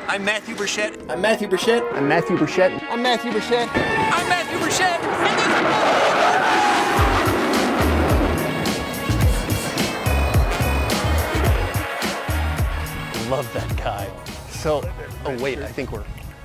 I'm Matthew Burchette. I'm Matthew Burchette. I'm Matthew Burchette. I'm Matthew Burchette. I'm Matthew Burchette. Love that guy. So, oh wait, I think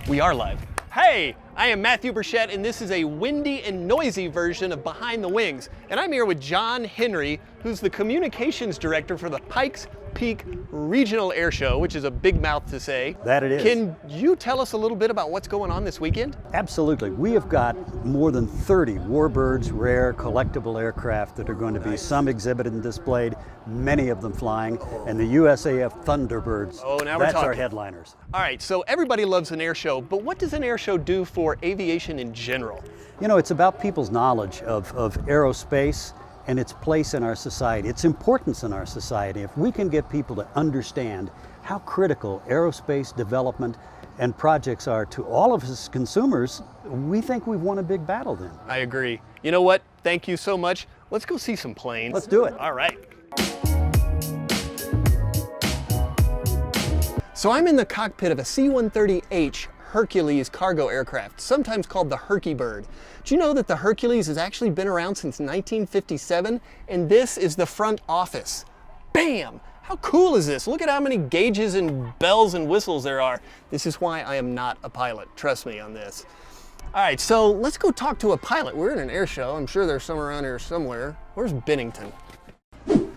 we are live. Hey, I am Matthew Burchette, and this is a windy and noisy version of Behind the Wings. And I'm here with John Henry, who's the communications director for the Pikes Peak Regional Airshow, which is a big mouth to say. That it is. Can you tell us a little bit about what's going on this weekend? Absolutely. We have got more than 30 warbirds, rare, collectible aircraft that are going to be some exhibited and displayed, many of them flying, and the USAF Thunderbirds. Oh, now we're That's talking. our headliners. All right, so everybody loves an air show, but what does an air show do for aviation in general? You know, it's about people's knowledge of aerospace and its place in our society, its importance in our society. If we can get people to understand how critical aerospace development and projects are to all of us consumers, we think we've won a big battle then. I agree. You know what? Thank you so much. Let's go see some planes. Let's do it. All right. So I'm in the cockpit of a C-130 Hercules cargo aircraft, sometimes called the Herky-bird. Do you know that the Hercules has actually been around since 1957? And this is the front office. Bam! How cool is this? Look at how many gauges and bells and whistles there are. This is why I am not a pilot. Trust me on this. All right, so let's go talk to a pilot. We're in an air show. I'm sure there's some around here somewhere. Where's Bennington?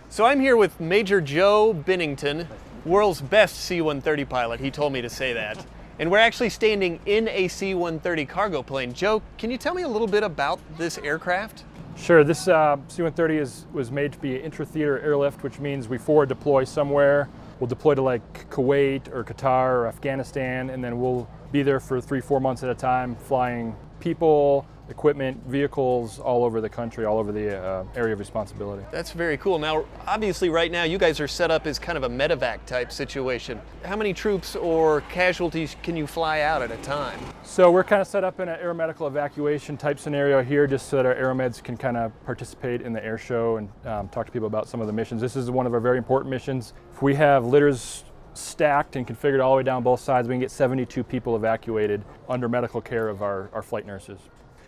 So I'm here with Major Joe Bennington, world's best C-130 pilot. He told me to say that. And we're actually standing in a C-130 cargo plane. Joe, can you tell me a little bit about this aircraft? Sure, this C-130 was made to be intra-theater airlift, which means we forward deploy somewhere. We'll deploy to like Kuwait or Qatar or Afghanistan, and then we'll be there for 3-4 months at a time, flying people, equipment, vehicles all over the country, all over the area of responsibility. That's very cool. Now, obviously right now you guys are set up as kind of a medevac type situation. How many troops or casualties can you fly out at a time? So we're kind of set up in an aeromedical evacuation type scenario here, just so that our aeromeds can kind of participate in the air show and talk to people about some of the missions. This is one of our very important missions. If we have litters stacked and configured all the way down both sides, we can get 72 people evacuated under medical care of our flight nurses.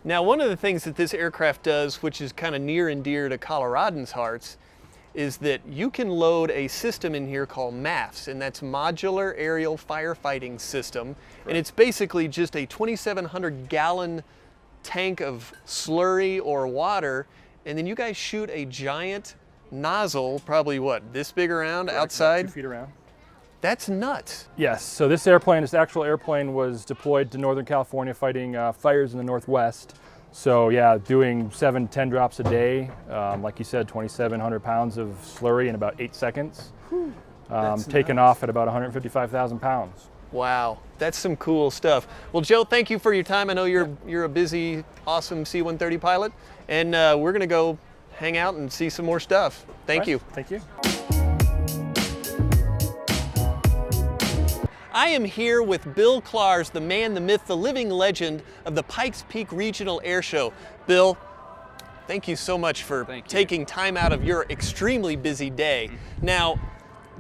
Now, one of the things that this aircraft does, which is kind of near and dear to Coloradans' hearts, is that you can load a system in here called MAFS, and that's Modular Aerial Firefighting System. And it's basically just a 2,700 gallon tank of slurry or water, and then you guys shoot a giant nozzle, probably what, this big around, outside? 2 feet around. That's nuts. Yes, so this actual airplane was deployed to Northern California fighting fires in the Northwest. So yeah, doing 7-10 drops a day, like you said, 2,700 pounds of slurry in about 8 seconds. Taken off at about 155,000 pounds. Wow, that's some cool stuff. Well, Joe, thank you for your time. I know you're a busy, awesome C-130 pilot, and we're gonna go hang out and see some more stuff. Thank you. Thank you. I am here with Bill Klaers, the man, the myth, the living legend of the Pikes Peak Regional Airshow. Bill, thank you so much for taking time out of your extremely busy day. Now,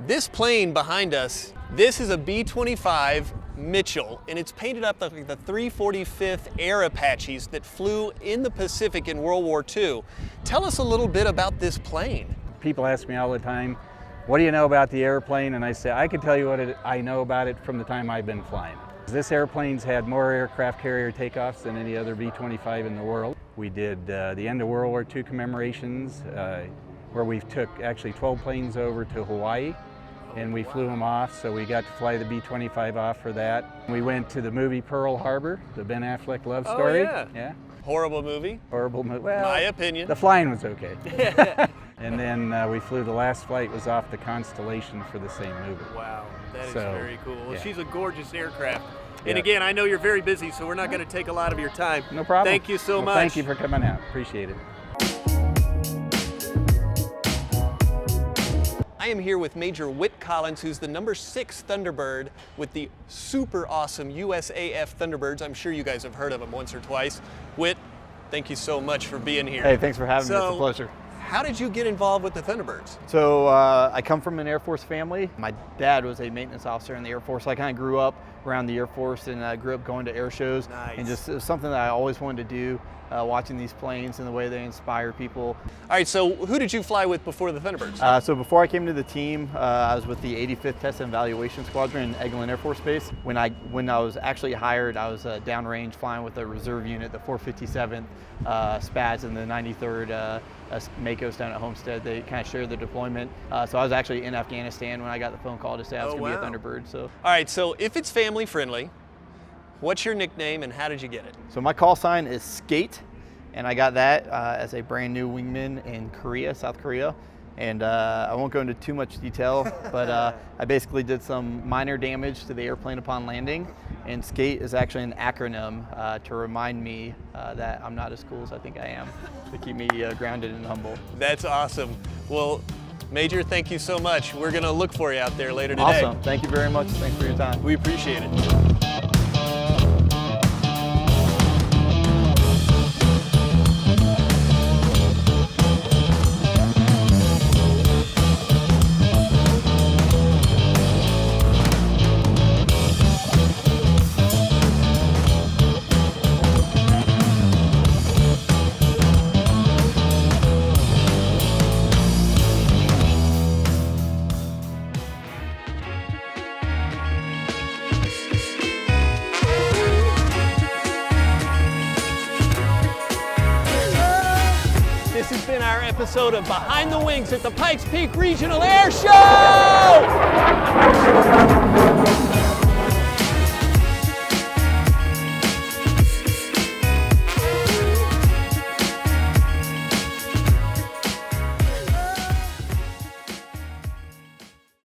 this plane behind us, this is a B-25 Mitchell, and it's painted up like the 345th Air Apaches that flew in the Pacific in World War II. Tell us a little bit about this plane. People ask me all the time, what do you know about the airplane? And I say, I can tell you what I know about it from the time I've been flying. This airplane's had more aircraft carrier takeoffs than any other B-25 in the world. We did the end of World War II commemorations, where we took actually 12 planes over to Hawaii, and we flew them off, so we got to fly the B-25 off for that. We went to the movie Pearl Harbor, the Ben Affleck love story. Oh, yeah. Horrible movie. Horrible movie. Well, my opinion. The flying was okay. And then we flew, the last flight was off the Constellation for the same movie. Wow, that is very cool. Well, yeah. She's a gorgeous aircraft. And again, I know you're very busy, so we're not going to take a lot of your time. No problem. Thank you so much. Thank you for coming out. Appreciate it. I am here with Major WHITCOLLINS, who's the #6 Thunderbird with the super awesome USAF Thunderbirds. I'm sure you guys have heard of them once or twice. Whit, thank you so much for being here. Hey, thanks for having me. It's a pleasure. how did you get involved with the Thunderbirds? So I come from an Air Force family. My dad was a maintenance officer in the Air Force, so I kind of grew up around the Air Force and grew up going to air shows. Nice. And just it was something that I always wanted to do, watching these planes and the way they inspire people. All right, so who did you fly with before the Thunderbirds? So before I came to the team, I was with the 85th Test and Evaluation Squadron in Eglin Air Force Base. When I was actually hired, I was downrange flying with a reserve unit, the 457th SPADs and the 93rd Makos down at Homestead. They kind of shared the deployment. So I was actually in Afghanistan when I got the phone call to say I was going to be a Thunderbird. So. All right, so if it's family friendly, what's your nickname and how did you get it? So my call sign is Skate, and I got that as a brand new wingman in Korea, South Korea. And I won't go into too much detail, but I basically did some minor damage to the airplane upon landing. And Skate is actually an acronym to remind me that I'm not as cool as I think I am, to keep me grounded and humble. That's awesome. Well, Major, thank you so much. We're going to look for you out there later today. Awesome. Thank you very much. Thanks for your time. We appreciate it. This has been our episode of Behind the Wings at the Pikes Peak Regional Airshow!